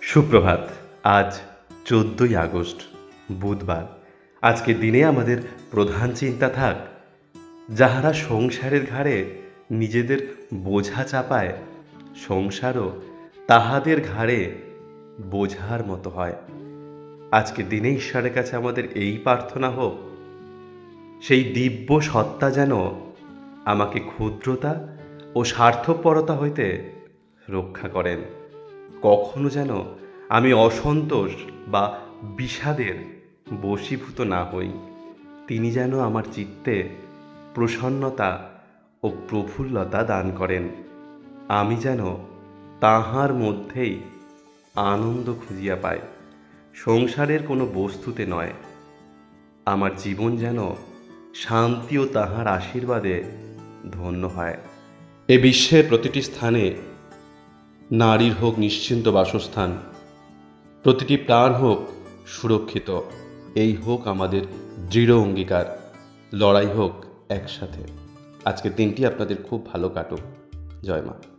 সুপ্রভাত। আজ ১৪ই আগস্ট, বুধবার। আজকের দিনে আমাদের প্রধান চিন্তা থাক, যাহারা সংসারের ঘাড়ে নিজেদের বোঝা চাপায়, সংসারও তাহাদের ঘাড়ে বোঝার মতো হয়। আজকের দিনে ঈশ্বরের কাছে আমাদের এই প্রার্থনা হোক, সেই দিব্য সত্তা যেন আমাকে ক্ষুদ্রতা ও স্বার্থপরতা হইতে রক্ষা করেন। কখনো যেন আমি অসন্তোষ বা বিষাদের বশীভূত না হই। তিনি যেন আমার চিত্তে প্রসন্নতা ও প্রফুল্লতা দান করেন। আমি যেন তাহার মধ্যেই আনন্দ খুঁজিয়া পাই, সংসারের কোনো বস্তুতে নয়। আমার জীবন যেন শান্তি ও তাহার আশীর্বাদে ধন্য হয়। এ বিশ্বের প্রতিটি স্থানে নারীর হোক নিশ্চিন্ত বাসস্থান, প্রতিটি প্রাণ হোক সুরক্ষিত। এই হোক আমাদের দৃঢ় অঙ্গীকার। লড়াই হোক একসাথে। আজকের দিনটি আপনাদের খুব ভালো কাটুক। জয় মা।